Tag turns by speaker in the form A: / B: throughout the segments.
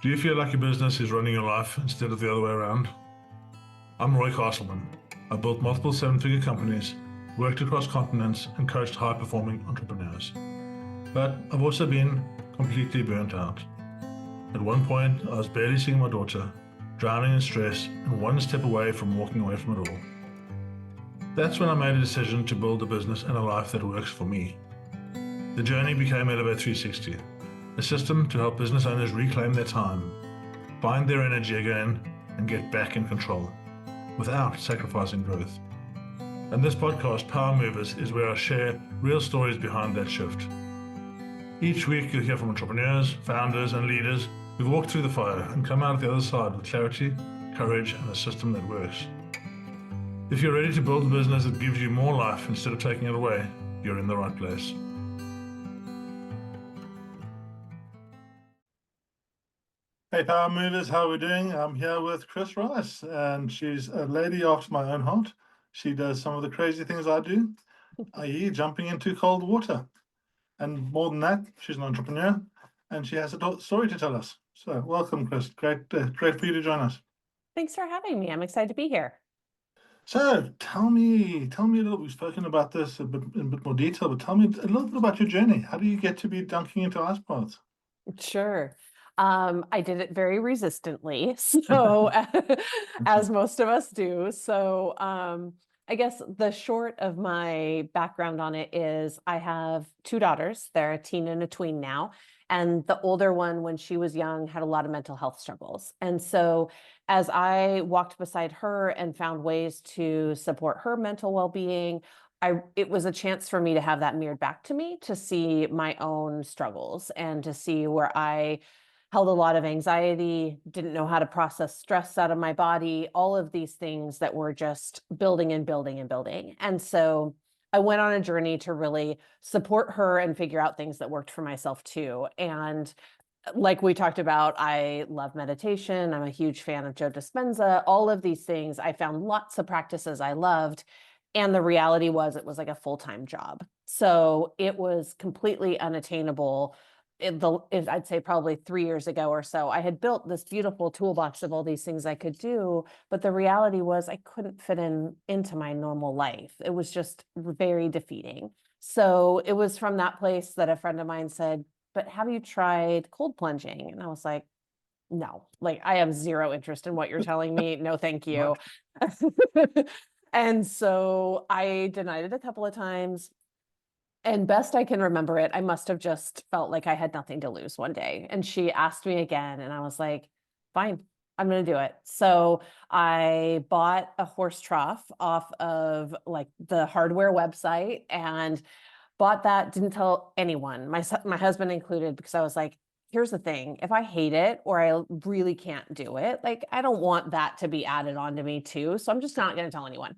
A: Do you feel like your business is running your life instead of the other way around? I'm Roy Castleman. I built multiple seven-figure companies, worked across continents, and coached high-performing entrepreneurs. But I've also been completely burnt out. At one point, I was barely seeing my daughter, drowning in stress, and one step away from walking away from it all. That's when I made a decision to build a business and a life that works for me. The journey became Elevate 360, a system to help business owners reclaim their time, find their energy again, and get back in control, without sacrificing growth. And this podcast, Power Movers, is where I share real stories behind that shift. Each week you'll hear from entrepreneurs, founders, and leaders who've walked through the fire and come out the other side with clarity, courage, and a system that works. If you're ready to build a business that gives you more life instead of taking it away, you're in the right place. Hey Power Movers, how are we doing? I'm here with Kris Rice, and she's a lady after my own heart. She does some of the crazy things I do, i.e. jumping into cold water. And more than that, she's an entrepreneur, and she has a story to tell us. So welcome, Kris. Great for you to join us.
B: Thanks for having me. I'm excited to be here.
A: So tell me a little. We've spoken about this in a bit more detail, but tell me a little bit about your journey. How do you get to be dunking into ice baths?
B: Sure. I did it very resistantly, so as most of us do. So I guess the short of my background on it is I have two daughters. They're a teen and a tween now. And the older one, when she was young, had a lot of mental health struggles. And so as I walked beside her and found ways to support her mental well-being, it was a chance for me to have that mirrored back to me, to see my own struggles and to see where I held a lot of anxiety, didn't know how to process stress out of my body, all of these things that were just building and building and building. And so I went on a journey to really support her and figure out things that worked for myself too. And like we talked about, I love meditation. I'm a huge fan of Joe Dispenza. All of these things, I found lots of practices I loved. And the reality was it was like a full-time job. So it was completely unattainable. I'd say probably 3 years ago or so, I had built this beautiful toolbox of all these things I could do, but the reality was I couldn't fit into my normal life. It was just very defeating. So it was from that place that a friend of mine said, "But have you tried cold plunging?" And I was like, "No, like I have zero interest in what you're telling me. No, thank you." And so I denied it a couple of times. And best I can remember it, I must have just felt like I had nothing to lose one day. And she asked me again, and I was like, fine, I'm going to do it. So I bought a horse trough off of like the hardware website and bought that, didn't tell anyone, my husband included, because I was like, here's the thing, if I hate it or I really can't do it, like I don't want that to be added on to me too. So I'm just not going to tell anyone.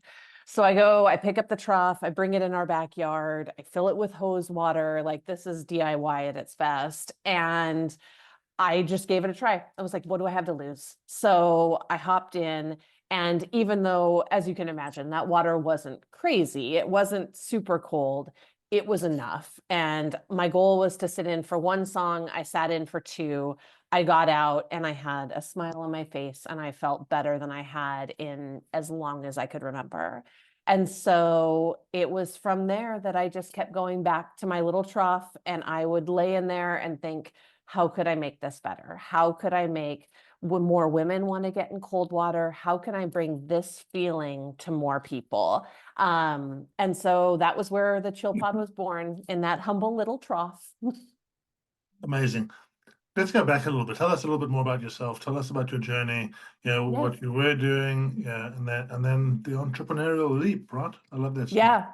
B: So I pick up the trough, I bring it in our backyard, I fill it with hose water. Like this is DIY at its best. And I just gave it a try. I was like, what do I have to lose? So I hopped in. And even though, as you can imagine, that water wasn't crazy, it wasn't super cold, it was enough. And my goal was to sit in for one song. I sat in for two. I got out and I had a smile on my face and I felt better than I had in as long as I could remember. And so it was from there that I just kept going back to my little trough, and I would lay in there and think, how could I make this better? How could I make more women want to get in cold water? How can I bring this feeling to more people? And so that was where the Chill Pod was born, in that humble little trough.
A: Amazing. Let's go back a little bit. Tell us a little bit more about yourself. Tell us about your journey, what you were doing, and then the entrepreneurial leap, right? I love that stuff.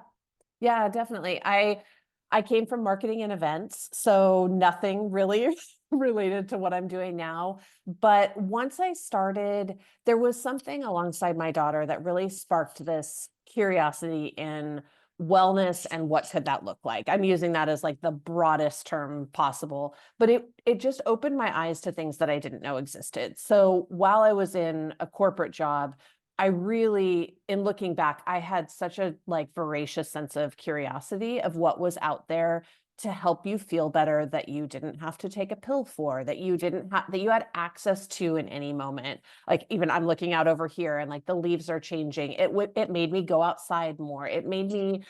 B: Yeah, definitely. I came from marketing and events, so nothing really related to what I'm doing now. But once I started, there was something alongside my daughter that really sparked this curiosity in wellness and what could that look like. I'm using that as like the broadest term possible, but it just opened my eyes to things that I didn't know existed. So while I was in a corporate job, I really, in looking back, I had such a like voracious sense of curiosity of what was out there to help you feel better that you didn't have to take a pill for, that you didn't have, that you had access to in any moment. Like even I'm looking out over here and like the leaves are changing. It made me go outside more. It made me,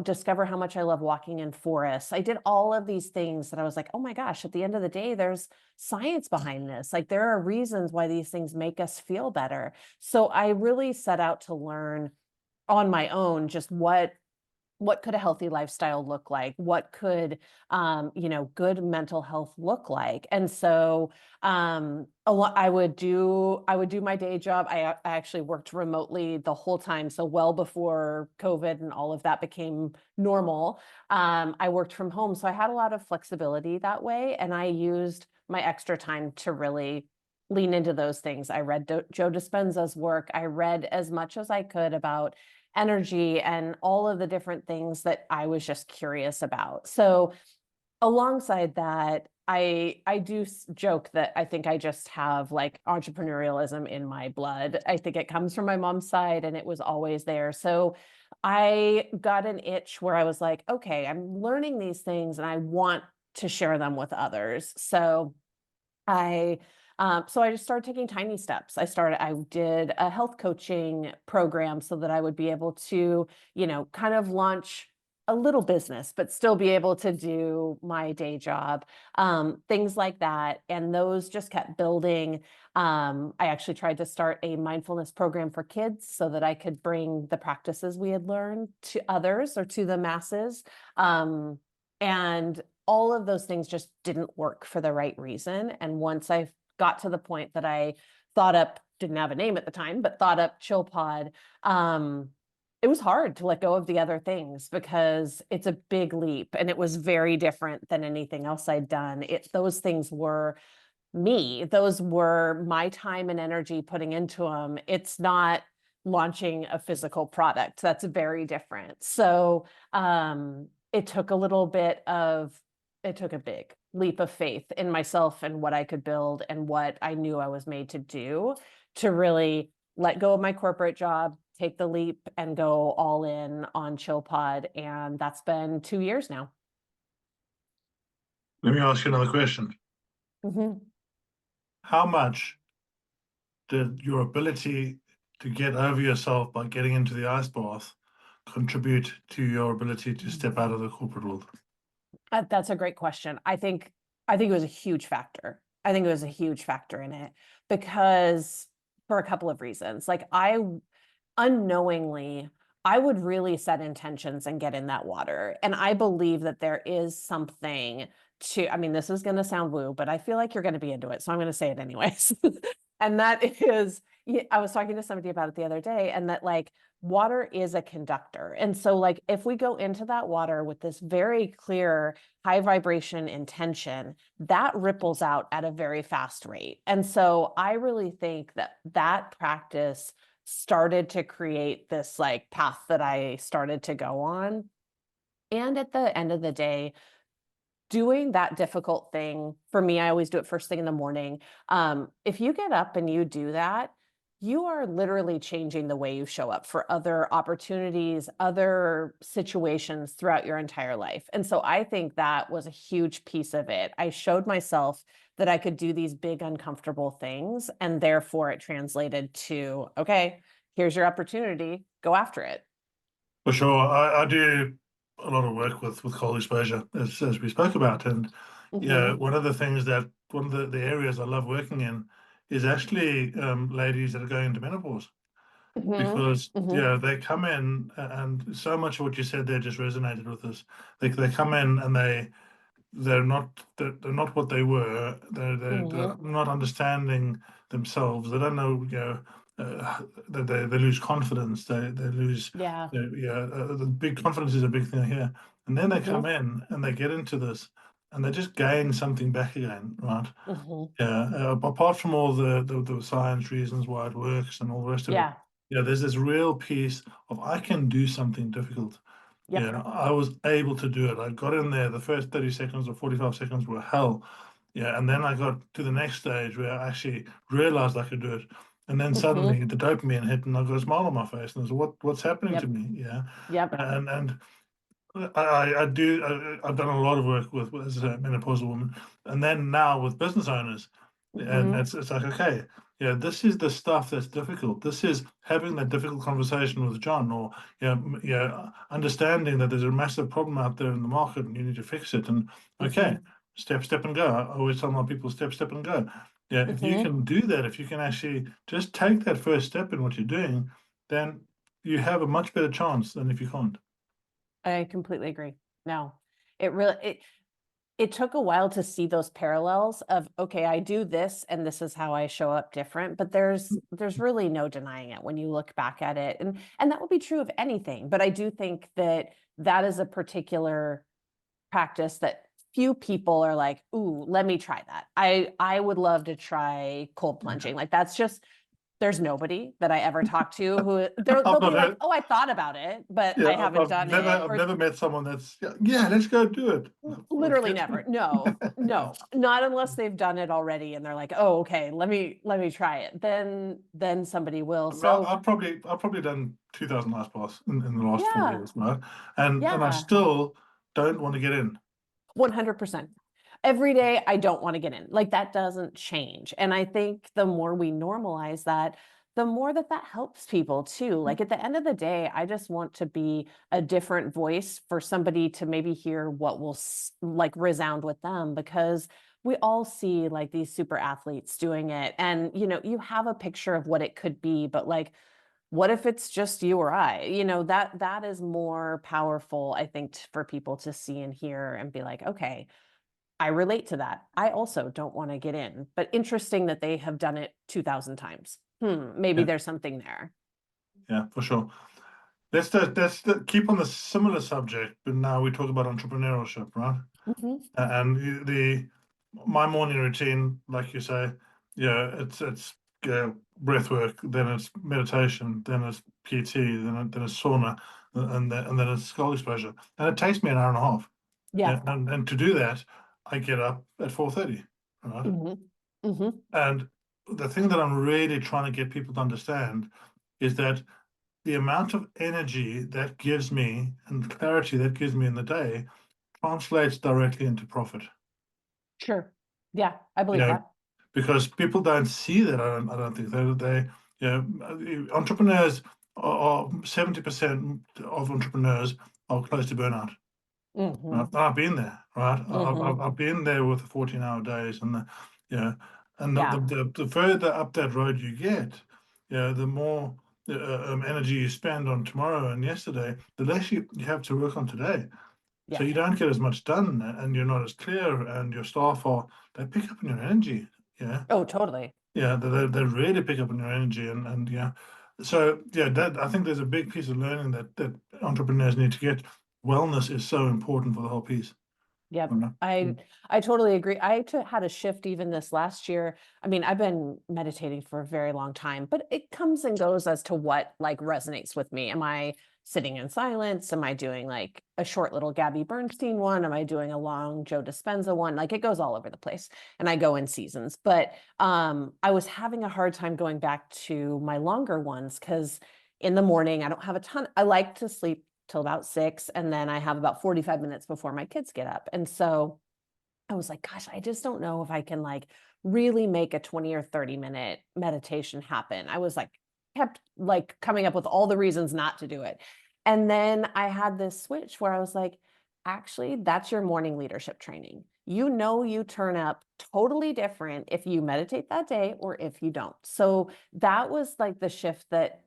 B: discover how much I love walking in forests. I did all of these things that I was like, oh my gosh, at the end of the day, there's science behind this. Like there are reasons why these things make us feel better. So I really set out to learn on my own just what could a healthy lifestyle look like? What could, good mental health look like? And so, I would do my day job. I actually worked remotely the whole time. So well before COVID and all of that became normal, I worked from home. So I had a lot of flexibility that way. And I used my extra time to really lean into those things. I read Joe Dispenza's work. I read as much as I could about energy and all of the different things that I was just curious about. So alongside that, I do joke that I think I just have like entrepreneurialism in my blood. I think it comes from my mom's side and it was always there. So I got an itch where I was like, okay, I'm learning these things and I want to share them with others. So I just started taking tiny steps. I did a health coaching program so that I would be able to, kind of launch a little business, but still be able to do my day job, things like that. And those just kept building. I actually tried to start a mindfulness program for kids so that I could bring the practices we had learned to others or to the masses. And all of those things just didn't work for the right reason. And once I got to the point that I didn't have a name at the time, but thought up Chill Pod, it was hard to let go of the other things because it's a big leap and it was very different than anything else I'd done. Those things were me. Those were my time and energy putting into them. It's not launching a physical product. That's very different. So it took a big leap of faith in myself and what I could build and what I knew I was made to do to really let go of my corporate job, take the leap and go all in on ChillPod. And that's been 2 years now.
A: Let me ask you another question.
B: Mm-hmm.
A: How much did your ability to get over yourself by getting into the ice bath contribute to your ability to step out of the corporate world?
B: That's a great question. I think it was a huge factor. I think it was a huge factor in it because for a couple of reasons. Like unknowingly, I would really set intentions and get in that water. And I believe that there is something I mean, this is going to sound woo, but I feel like you're going to be into it. So I'm going to say it anyways. And that is, I was talking to somebody about it the other day and that like water is a conductor. And so like, if we go into that water with this very clear high vibration intention, that ripples out at a very fast rate. And so I really think that practice started to create this like path that I started to go on. And at the end of the day, doing that difficult thing for me, I always do it first thing in the morning. If you get up and you do that, you are literally changing the way you show up for other opportunities, other situations throughout your entire life. And so I think that was a huge piece of it. I showed myself that I could do these big, uncomfortable things, and therefore it translated to, okay, here's your opportunity, go after it.
A: For sure. I do a lot of work with cold exposure, as we spoke about. And
B: Mm-hmm.
A: one of the areas I love working in is actually ladies that are going into menopause.
B: Mm-hmm.
A: Because
B: Mm-hmm.
A: they come in and so much of what you said there just resonated with us. They come in and they're not what they were. They're
B: Mm-hmm.
A: not understanding themselves. They don't know, they lose confidence. They lose,
B: Yeah.
A: the big confidence is a big thing here. And then they come
B: Mm-hmm.
A: in and they get into this and they just gain something back again, right?
B: Mm-hmm.
A: Yeah, apart from all the science reasons why it works and all the rest of it,
B: Yeah.
A: there's this real piece of I can do something difficult.
B: Yep.
A: I was able to do it. I got in there. The first 30 seconds or 45 seconds were hell. Yeah, and then I got to the next stage where I actually realized I could do it. And then
B: Mm-hmm.
A: suddenly the dopamine hit and I got a smile on my face and I was, what's happening to
B: Yep.
A: me? Yeah.
B: Yep.
A: And I do. I've done a lot of work with as a menopausal woman, and then now with business owners, and
B: Mhm,
A: it's like, okay, yeah, this is the stuff that's difficult. This is having that difficult conversation with John, or understanding that there's a massive problem out there in the market and you need to fix it. And okay,
B: mhm,
A: step and go. I always tell my people, step and go. Yeah, if you
B: mhm.
A: can do that, if you can actually just take that first step in what you're doing, then you have a much better chance than if you can't.
B: I completely agree. No, it really it took a while to see those parallels of, okay, I do this and this is how I show up different, but there's really no denying it when you look back at it. And that would be true of anything, but I do think that that is a particular practice that few people are like, "Ooh, let me try that." I would love to try cold plunging. Like that's just there's nobody that I ever talk to who
A: I've
B: they'll
A: not
B: be like,
A: heard.
B: "Oh, I thought about it, but
A: Yeah,
B: I haven't done it."
A: I've
B: Or
A: never met someone that's yeah, let's go do it.
B: literally never. No, no, not unless they've done it already and they're like, "Oh, okay, let me try it." Then somebody will. So,
A: I've probably done 2,000 ice baths in the last 4
B: yeah,
A: years, right? And I
B: yeah.
A: still don't want to get in.
B: 100%. Every day, I don't want to get in. Like that doesn't change. And I think the more we normalize that, the more that that helps people too. Like at the end of the day, I just want to be a different voice for somebody to maybe hear what will like resound with them because we all see like these super athletes doing it and you have a picture of what it could be but like what if it's just you or I? That is more powerful, I think, for people to see and hear and be like, okay, I relate to that. I also don't want to get in, but interesting that they have done it 2,000 times. Maybe
A: Yeah,
B: there's something there.
A: yeah, for sure. Keep on the similar subject, but now we talk about entrepreneurship, right?
B: Hmm.
A: And my morning routine, like you say, yeah, it's breath work, then it's meditation, then it's PT, then it's sauna, and then it's skull exposure, and it takes me an hour and a half.
B: Yeah.
A: Yeah, and to do that, I get up at 4:30, right?
B: Hmm. Hmm.
A: And the thing that I'm really trying to get people to understand is that the amount of energy that gives me and clarity that gives me in the day translates directly into profit.
B: Sure. Yeah, I
A: You
B: believe
A: know,
B: that.
A: because people don't see that. I don't think entrepreneurs are 70% of entrepreneurs are close to burnout.
B: Hmm.
A: I've been there, right?
B: Hmm.
A: I've been there with the 14-hour days and you know, and
B: Yeah.
A: the further up that road you get, the more energy you spend on tomorrow and yesterday, the less you have to work on today. So
B: Yeah.
A: you don't get as much done, and you're not as clear, and your staff they pick up on your energy. Yeah,
B: Oh, totally.
A: yeah, they really pick up on your energy, and yeah. So yeah, that I think there's a big piece of learning that entrepreneurs need to get. Wellness is so important for the whole piece.
B: Yep.
A: You know?
B: I totally agree. Had a shift even this last year. I mean, I've been meditating for a very long time, but it comes and goes as to what like resonates with me. Am I sitting in silence? Am I doing like a short little Gabby Bernstein one? Am I doing a long Joe Dispenza one? Like it goes all over the place and I go in seasons. But I was having a hard time going back to my longer ones because in the morning I don't have a ton. I like to sleep till about 6 and then I have about 45 minutes before my kids get up. And so I was like, gosh, I just don't know if I can like really make a 20 or 30-minute meditation happen. I was like kept like coming up with all the reasons not to do it. And then I had this switch where I was like, actually, that's your morning leadership training. You turn up totally different if you meditate that day or if you don't. So that was like the shift that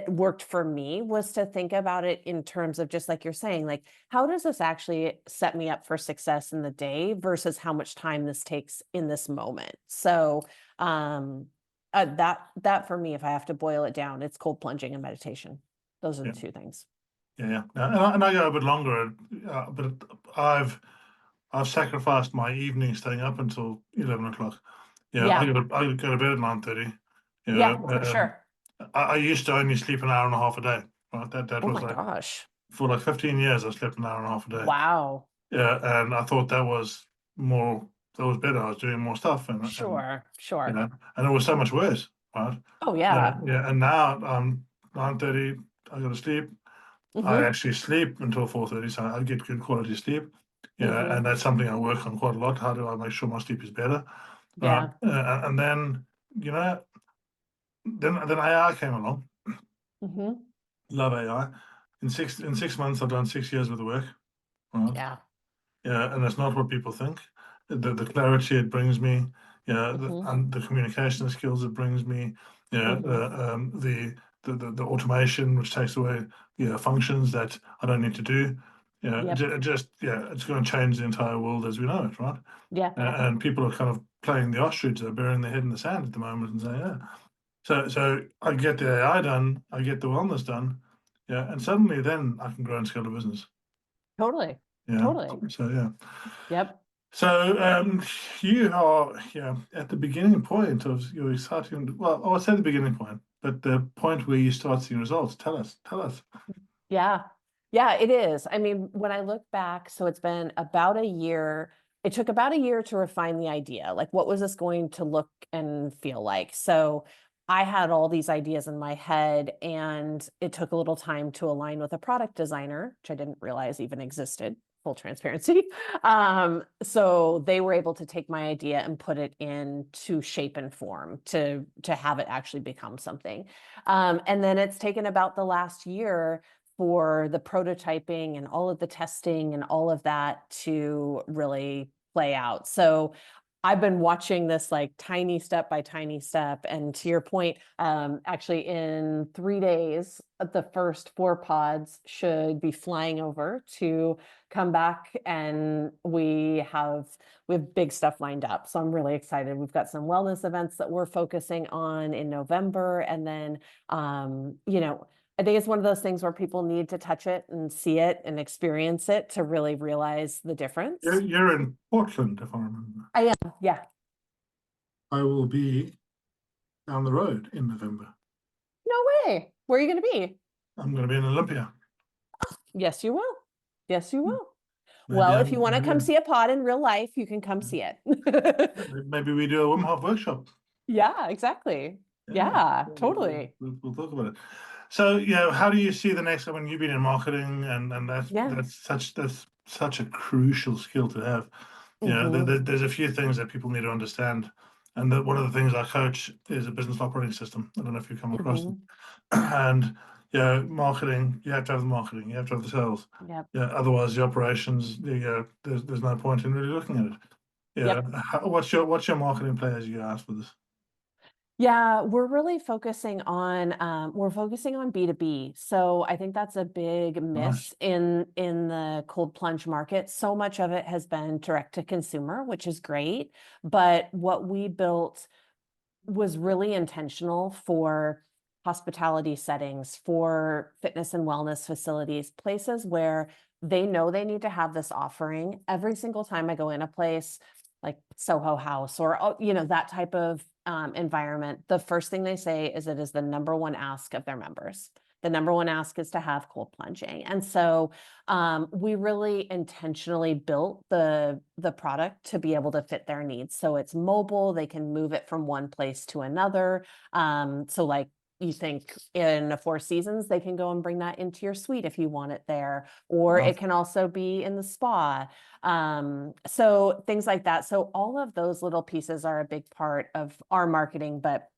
B: worked for me was to think about it in terms of just like you're saying, like, how does this actually set me up for success in the day versus how much time this takes in this moment? So, that for me, if I have to boil it down, it's cold plunging and meditation. Those are the
A: Yeah,
B: two things.
A: yeah. And I go a bit longer, but I've sacrificed my evening staying up until 11 o'clock. Yeah,
B: Yeah.
A: I go to bed at 9:30.
B: Yeah,
A: Yeah,
B: for sure.
A: I used to only sleep an hour and a half a day. Right, that
B: Oh
A: was
B: my
A: like
B: gosh.
A: for like 15 years. I slept an hour and a half a day.
B: Wow.
A: Yeah, and I thought more that was better. I was doing more stuff, and
B: Sure. Sure.
A: and it was so much worse, right?
B: Oh yeah.
A: Yeah, and now 9:30. I go to sleep. I
B: Mm-hmm.
A: actually sleep until 4:30, so I get good quality sleep.
B: Mm-hmm.
A: And that's something I work on quite a lot. How do I make sure my sleep is better? Right.
B: Yeah.
A: And then, you know, then AI came along.
B: Mm-hmm.
A: Love AI. In six months, I've done 6 years worth of work. Right.
B: Yeah.
A: Yeah, and that's not what people think. The clarity it brings me, yeah,
B: Mm-hmm.
A: and the communication skills it brings me, yeah,
B: Mm-hmm.
A: the automation which takes away, yeah, functions that I don't need to do. Yeah,
B: Yep.
A: just yeah, it's going to change the entire world as we know it, right?
B: Yeah.
A: And people are kind of playing the ostrich, they're burying their head in the sand at the moment and saying, yeah. So I get the AI done, I get the wellness done, yeah, and suddenly then I can grow and scale a business.
B: Totally.
A: Yeah.
B: Totally.
A: So yeah.
B: Yep.
A: So you are, yeah, at the beginning point of your exciting, well, I would say the beginning point, but the point where you start seeing results. Tell us.
B: Yeah. Yeah, it is. I mean, when I look back, so it's been about a year. It took about a year to refine the idea. Like, what was this going to look and feel like? So I had all these ideas in my head, and it took a little time to align with a product designer, which I didn't realize even existed, full transparency. So they were able to take my idea and put it into shape and form to have it actually become something. And then it's taken about the last year for the prototyping and all of the testing and all of that to really play out. So I've been watching this like tiny step by tiny step. And to your point, actually in 3 days, the first 4 pods should be flying over to come back, and we have big stuff lined up. So I'm really excited. We've got some wellness events that we're focusing on in November, and then I think it's one of those things where people need to touch it and see it and experience it to really realize the
A: You're,
B: difference.
A: you're in Portland, if I remember.
B: I am, yeah.
A: I will be down the road in November.
B: No way. Where are you going to be?
A: I'm going to be in Olympia.
B: Yes, you will. Yes, you will.
A: Maybe
B: Well,
A: I,
B: if you want to
A: maybe
B: come
A: I,
B: see a pod in real life, you can come see it.
A: maybe we do a Wim Hof workshop.
B: Yeah, exactly.
A: Yeah,
B: Yeah,
A: we'll,
B: totally.
A: we'll talk about it. So, yeah, how do you see the next? I mean, you've been in marketing, and that's
B: Yeah.
A: that's such a crucial skill to have. Yeah,
B: Hmm.
A: there's a few things that people need to understand, and that one of the things I coach is a business operating system. I don't know if you come across it.
B: Hmm.
A: And yeah, marketing, you have to have the marketing, you have to have the sales.
B: Yep.
A: Yeah, otherwise the operations, yeah, there's no point in really looking at it. Yeah,
B: Yep.
A: what's your marketing play as you ask for this?
B: Yeah, we're really focusing on B2B. So I think that's a big
A: Nice.
B: miss in the cold plunge market. So much of it has been direct to consumer, which is great. But what we built was really intentional for hospitality settings, for fitness and wellness facilities, places where they know they need to have this offering. Every single time I go in a place like Soho House or that type of environment, the first thing they say is it is the number one ask of their members. The number one ask is to have cold plunging. And so we really intentionally built the product to be able to fit their needs. So it's mobile, they can move it from one place to another. So like you think in the Four Seasons, they can go and bring that into your suite if you want it there, or
A: Wow.
B: it can also be in the spa. So things like that. So all of those little pieces are a big part of our marketing, but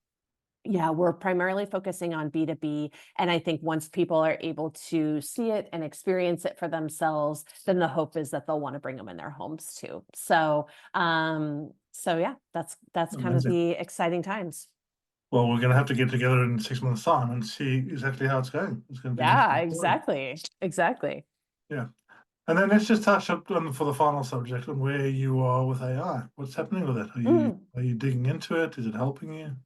B: yeah, we're primarily focusing on B2B. And I think once people are able to see it and experience it for themselves, then the hope is that they'll want to bring them in their homes too. So yeah, that's kind of
A: Amazing.
B: the exciting times.
A: Well, we're going to have to get together in 6 months' time and see exactly how it's going. It's going to be an
B: Yeah,
A: interesting story.
B: exactly. Exactly.
A: Yeah. And then let's just touch up on for the final subject on where you are with AI. What's happening with it? Are you
B: Mm.
A: are you digging into it? Is it helping you?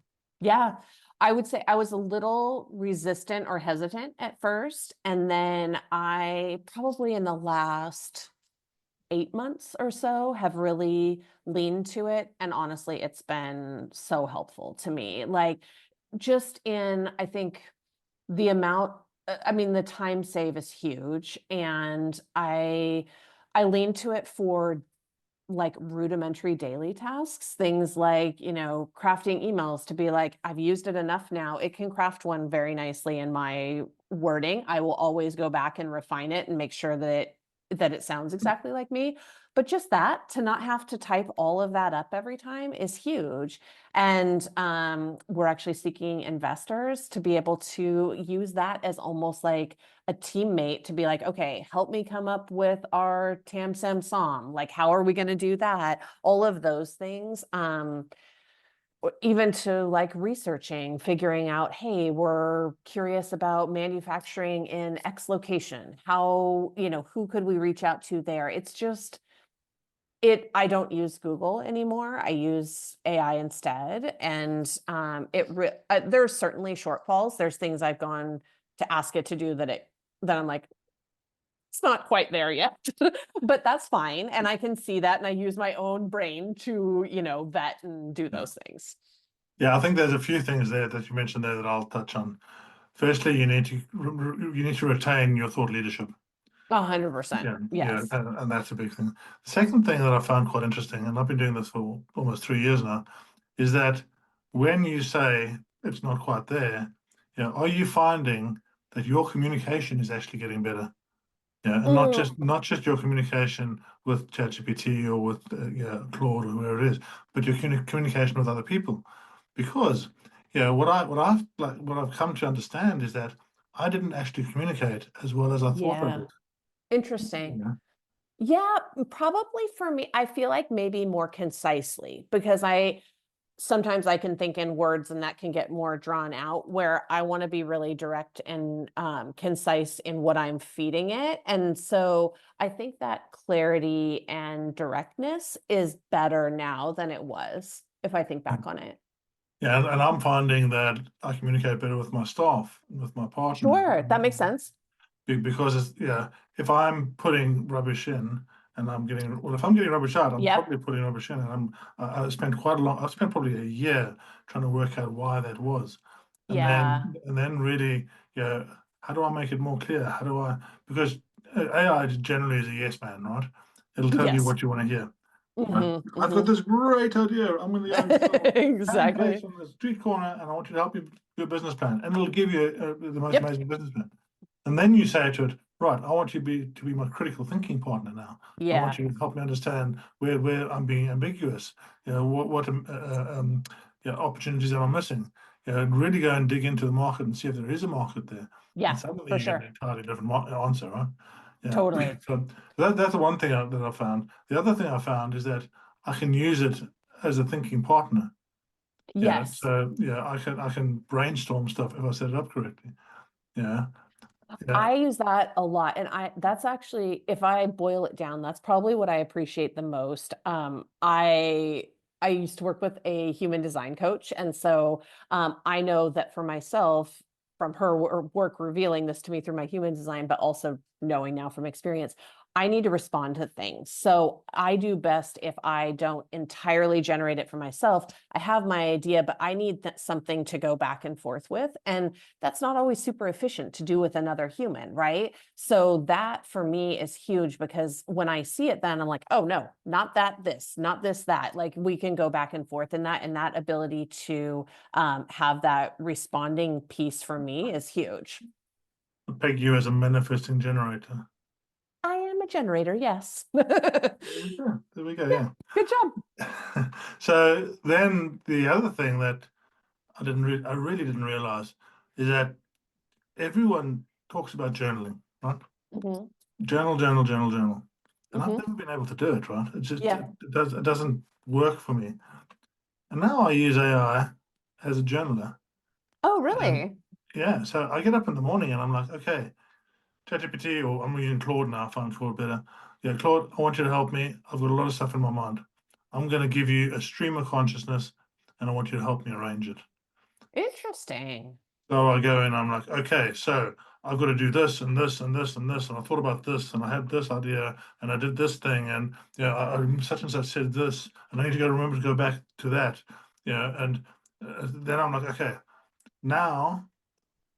B: Yeah, I would say I was a little resistant or hesitant at first. And then I probably in the last 8 months or so have really leaned to it. And honestly, it's been so helpful to me. Like just in, I think I mean, the time save is huge. And I lean to it for like rudimentary daily tasks, things like, crafting emails to be like, I've used it enough now. It can craft one very nicely in my wording, I will always go back and refine it and make sure that it sounds exactly like me. But just that, to not have to type all of that up every time is huge. And we're actually seeking investors to be able to use that as almost like a teammate to be like, okay, help me come up with our Tam Sem Som. Like, how are we going to do that? All of those things. Even to like researching, figuring out, hey, we're curious about manufacturing in X location. How, who could we reach out to there? It's just, I don't use Google anymore. I use AI instead. And there's certainly shortfalls. There's things I've gone to ask it to do that I'm like, it's not quite there yet, but that's fine. And I can see that. And I use my own brain to, vet and do those things.
A: Yeah, I think there's a few things there that you mentioned there that I'll touch on. Firstly, you need to retain your thought leadership.
B: 100%. Yes.
A: And that's a big thing. The second thing that I found quite interesting, and I've been doing this for almost 3 years now, is that when you say it's not quite there, are you finding that your communication is actually getting better? Yeah, and not just your communication with ChatGPT or with Claude or whoever it is, but your communication with other people. Because what I've come to understand is that I didn't actually communicate as well as I thought I did.
B: Interesting.
A: Yeah.
B: Yeah, probably for me, I feel like maybe more concisely, because sometimes I can think in words and that can get more drawn out, where I want to be really direct and concise in what I'm feeding it. And so I think that clarity and directness is better now than it was, if I think back on it.
A: Yeah, and I'm finding that I communicate better with my staff, with my partner.
B: Sure, that makes sense.
A: Because if I'm putting rubbish in and if I'm getting rubbish out, I'm probably putting rubbish in, and I spent probably a year trying to work out why that was. And then really, how do I make it more clear? Because AI generally is a yes man, right? It'll tell you what you want to hear. Right? I've got this great idea. I'm going to go
B: exactly
A: on the street corner, and I want you to help me do a business plan, and it'll give you the most amazing business plan. And then you say to it, right, I want you to be my critical thinking partner now. I want you to help me understand where I'm being ambiguous. What opportunities am I missing? And really go and dig into the market and see if there is a market there.
B: Yeah,
A: and suddenly
B: for
A: you
B: sure.
A: get an entirely different answer, right? Yeah.
B: Totally.
A: So that's the one thing that I found. The other thing I found is that I can use it as a thinking partner.
B: Yes.
A: So I can brainstorm stuff if I set it up correctly. Yeah.
B: I use that a lot. And that's actually, if I boil it down, that's probably what I appreciate the most. I used to work with a human design coach. And so I know that for myself, from her work revealing this to me through my human design, but also knowing now from experience, I need to respond to things. So I do best if I don't entirely generate it for myself. I have my idea, but I need something to go back and forth with. And that's not always super efficient to do with another human, right? So that for me is huge, because when I see it, then I'm like, oh no, not that, not this, that. Like, we can go back and forth in that, and that ability to have that responding piece for me is huge.
A: I peg you as a manifesting generator.
B: I am a generator, yes.
A: There we go. Yeah.
B: Good job.
A: So then the other thing that I really didn't realize is that everyone talks about journaling, right? Journal. And I've never been able to do it, right? It just it doesn't work for me. And now I use AI as a journaler.
B: Oh, really?
A: Yeah. So I get up in the morning and I'm like, okay, ChatGPT, or I'm using Claude now. I find Claude better. Yeah, Claude, I want you to help me. I've got a lot of stuff in my mind. I'm going to give you a stream of consciousness, and I want you to help me arrange it.
B: Interesting.
A: So I go in, I'm like, okay, so I've got to do this and this and this and this, and I thought about this, and I had this idea, and I did this thing, and I such and such said this, and I need to remember to go back to that, and then I'm like, okay, now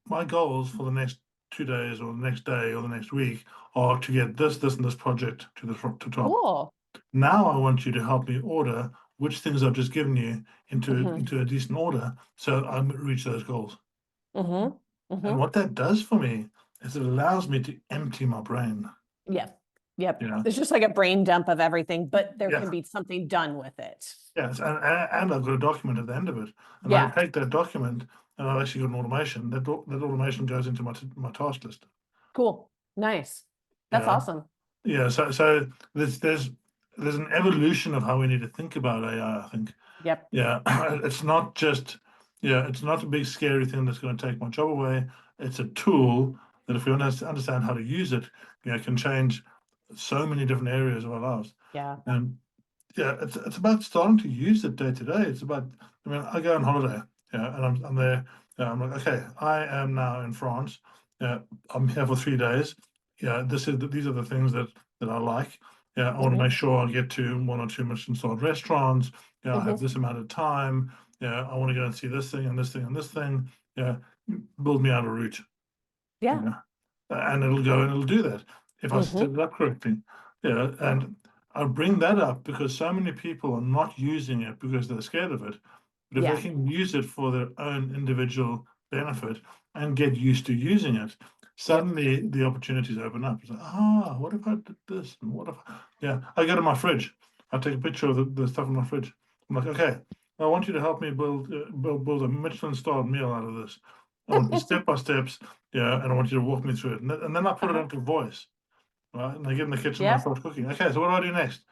A: my goals for the next 2 days, or the next day, or the next week are to get this, and this project to the top.
B: Cool.
A: Now I want you to help me order which things I've just given you into a decent order, so I reach those goals. And what that does for me is it allows me to empty my brain.
B: Yep. Yep.
A: You know?
B: It's just like a brain dump of everything, but there
A: Yeah.
B: can be something done with it.
A: Yes, and I've got a document at the end of it, and I
B: Yeah.
A: take that document and I've actually got an automation. That automation goes into my task list.
B: Cool. Nice. That's
A: Yeah,
B: awesome.
A: yeah. So there's an evolution of how we need to think about AI, I think.
B: Yep.
A: Yeah, it's not just, yeah, it's not a big scary thing that's going to take my job away. It's a tool that if we understand how to use it, can change so many different areas of our lives.
B: Yeah.
A: And yeah, it's about starting to use it day to day. It's about, I mean, I go on holiday, yeah, and I'm there. Yeah, I'm like, okay, I am now in France. Yeah, I'm here for 3 days. Yeah, these are the things that I like. Yeah, I want to make sure I get to 1 or 2 Michelin-starred restaurants. Yeah, I have this amount of time. Yeah, I want to go and see this thing and this thing and this thing. Yeah, build me out a route.
B: Yeah.
A: Yeah, and it'll go and it'll do that if I set it up correctly. Yeah, and I bring that up because so many people are not using it because they're scared of it. But if
B: Yeah.
A: they can use it for their own individual benefit and get used to using it, suddenly the opportunities open up. It's like, what if I did this? And what if yeah, I go to my fridge. I take a picture of the stuff in my fridge. I'm like, okay, I want you to help me build a Michelin-starred meal out of this. I want the step by steps, yeah, and I want you to walk me through it. And then I put it into voice, right? And I get in the kitchen and I
B: Yeah.
A: start cooking. Okay, so what do I do next?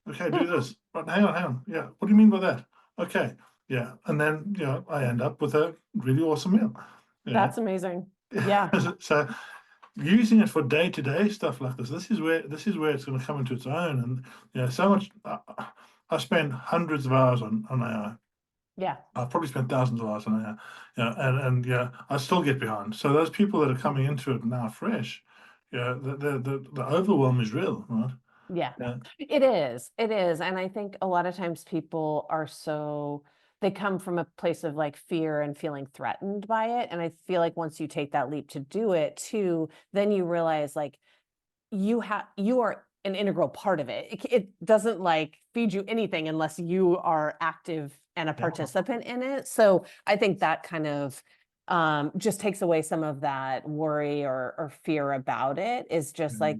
A: Okay, do this. But hang on. Yeah, what do you mean by that? Okay, yeah. And then, I end up with a really awesome meal.
B: That's amazing. Yeah.
A: So using it for day-to-day stuff like this is where it's going to come into its own. And so much. I spend hundreds of hours on AI.
B: Yeah.
A: I've probably spent thousands of hours on AI. And I still get behind. So those people that are coming into it now fresh, the overwhelm is real, right?
B: Yeah.
A: Yeah.
B: It is. It is. And I think a lot of times people are they come from a place of like fear and feeling threatened by it. And I feel like once you take that leap to do it too, then you realize like you are an integral part of it. It doesn't like feed you anything unless you are active and a participant in it. So I think that kind of just takes away some of that worry or fear about it. Is just like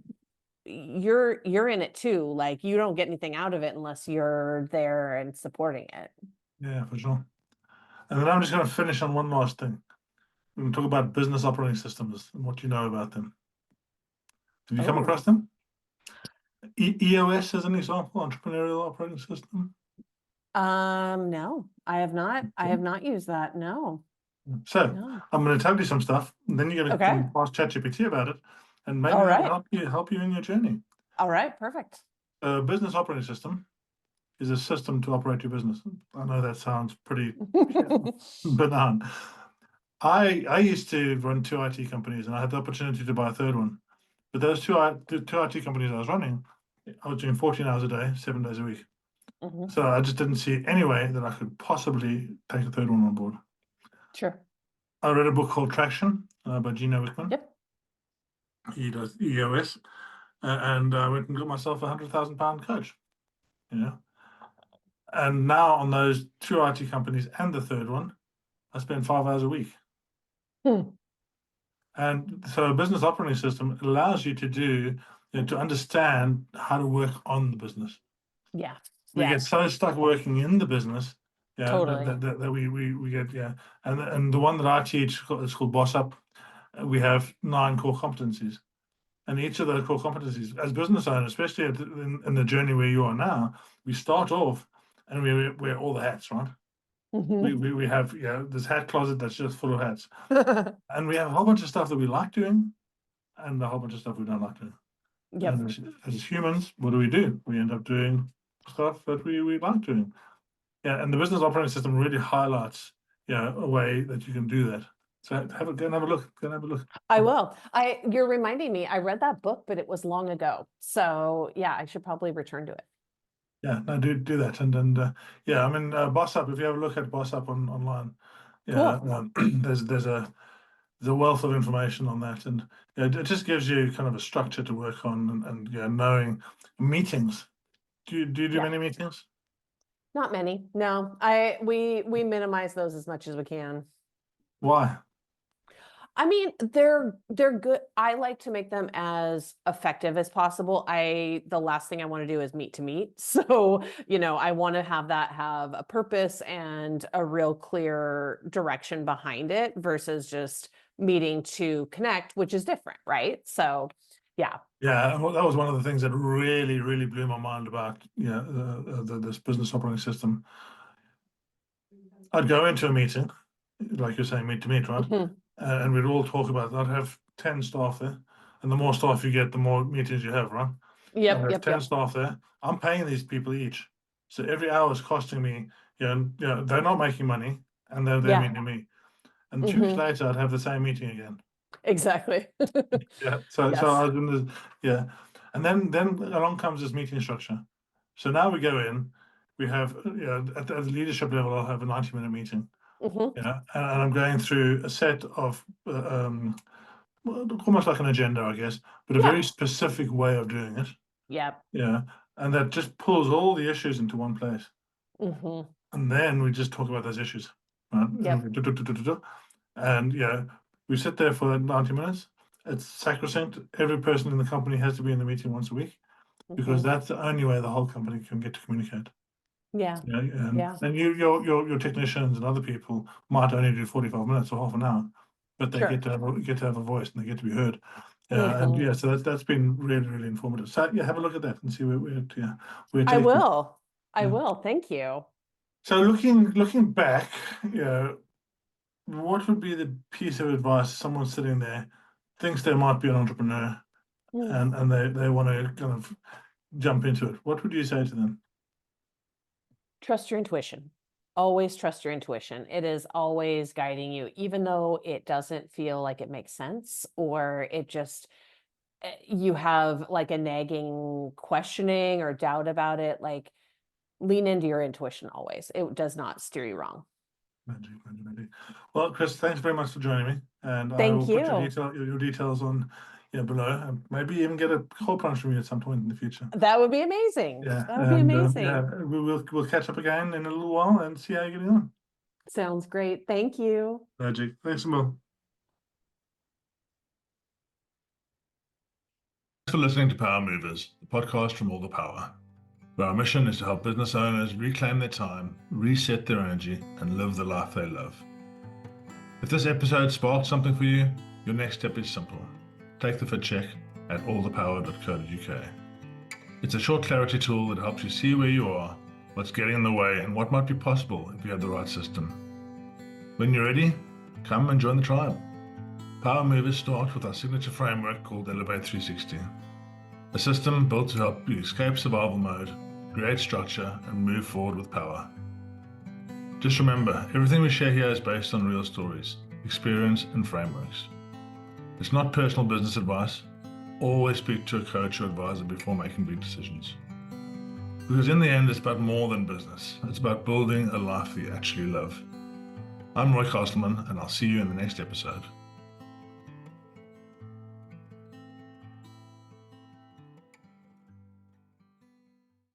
B: you're in it too. Like you don't get anything out of it unless you're there and supporting it.
A: Yeah, for sure. And then I'm just going to finish on one last thing. We're going to talk about business operating systems and what you know about them. Have you come
B: Oh,
A: across them? EOS as an example, entrepreneurial operating system.
B: no, I have not. I have not used that. No,
A: So
B: no.
A: I'm going to tell you some stuff, and then you're going to
B: Okay.
A: can ask ChatGPT about it, and maybe
B: All
A: that'll
B: right.
A: help you in your journey.
B: All right. Perfect.
A: A business operating system is a system to operate your business. I know that sounds pretty banal. I used to run 2 IT companies, and I had the opportunity to buy a third one. But those two IT companies I was running, I was doing 14 hours a day, 7 days a week. So I just didn't see any way that I could possibly take a third one on board.
B: Sure.
A: I read a book called Traction by Gino Wickman.
B: Yep.
A: He does EOS, and I went and got myself £100,000 coach. And now on those 2 IT companies and the third one, I spend 5 hours a week. And so a business operating system allows you to understand how to work on the business.
B: Yeah.
A: We get so stuck working in the business,
B: Totally.
A: that we get, and the one that I teach is called Boss Up. We have 9 core competencies, and each of those core competencies, as business owners, especially in the journey where you are now, we start off and we wear all the hats, right? We have this hat closet that's just full of hats, and we have a whole bunch of stuff that we like doing, and a whole bunch of stuff we don't like doing.
B: Yep.
A: And as humans, what do? We end up doing stuff that we like doing. Yeah, and the business operating system really highlights a way that you can do that. So go and have a look. Go and have a look.
B: I will. You're reminding me, I read that book, but it was long ago. So yeah, I should probably return to it.
A: Yeah, no, do that. And I mean, Boss Up, if you have a look at Boss Up online,
B: Cool.
A: there's a wealth of information on that, and it just gives you kind of a structure to work on, and knowing meetings. Do you do many meetings?
B: Not many. No, we minimize those as much as we can.
A: Why?
B: I mean, they're good. I like to make them as effective as possible. The last thing I want to do is meet to meet. So, I want to have a purpose and a real clear direction behind it versus just meeting to connect, which is different, right? So, yeah.
A: Yeah, and that was one of the things that really, really blew my mind about this business operating system. I'd go into a meeting, like you're saying, meet to meet, right?
B: Mhm.
A: And we'd all talk about it. I'd have 10 staff there, and the more staff you get, the more meetings you have, right?
B: Yep,
A: There's
B: yep,
A: 10
B: yep.
A: staff there. I'm paying these people each, so every hour is costing me. They're not making money, and they're
B: Yeah.
A: meeting me. And 2 weeks
B: Mhm.
A: later, I'd have the same meeting again.
B: Exactly.
A: Yeah. So I
B: Yes.
A: was in the, yeah, and then along comes this meeting structure. So now we go in. We have at the leadership level, I'll have a 90-minute meeting.
B: Mhm.
A: Yeah, and I'm going through a set of almost like an agenda, I guess, but a
B: Yeah.
A: very specific way of doing it.
B: Yep.
A: Yeah, and that just pulls all the issues into one place,
B: Mhm.
A: and then we just talk about those issues, right?
B: Yep.
A: And yeah, we sit there for 90 minutes. It's sacrosanct. Every person in the company has to be in the meeting once a week because
B: Mhm.
A: that's the only way the whole company can get to communicate.
B: Yeah.
A: Yeah, and
B: Yeah.
A: your technicians and other people might only do 45 minutes or half an hour, but they
B: Sure.
A: get to have a voice and they get to be heard. And
B: Mhm.
A: yeah, so that's been really, really informative. So yeah, have a look at that and see where we're
B: I
A: taking.
B: will. I
A: Yeah.
B: will. Thank you.
A: So looking back, what would be the piece of advice someone sitting there thinks they might be an entrepreneur
B: Mm.
A: and they want to kind of jump into it? What would you say to them?
B: Trust your intuition. Always trust your intuition. It is always guiding you, even though it doesn't feel like it makes sense or it just, you have like a nagging questioning or doubt about it. Like, lean into your intuition always. It does not steer you wrong.
A: Magic. Well, Kris, thanks very much for joining me, and I will
B: Thank
A: put
B: you.
A: your details on below, and maybe even get a whole punch from you at some point in the future.
B: That would be amazing.
A: Yeah,
B: That would be
A: and
B: amazing.
A: we'll catch up again in a little while and see how you're getting on.
B: Sounds great. Thank you.
A: Magic. Thanks a lot. Thanks for listening to Power Movers, the podcast from All the Power, where our mission is to help business owners reclaim their time, reset their energy, and live the life they love. If this episode sparked something for you, your next step is simple. Take the fit check at allthepower.co.uk. It's a short clarity tool that helps you see where you are, what's getting in the way, and what might be possible if you have the right system. When you're ready, come and join the tribe. Power Movers start with our signature framework called Elevate 360, a system built to help you escape survival mode, create structure, and move forward with power. Just remember, everything we share here is based on real stories, experience, and frameworks. It's not personal business advice. Always speak to a coach or advisor before making big decisions. Because in the end, it's about more than business. It's about building a life that you actually love. I'm Roy Castleman, and I'll see you in the next episode.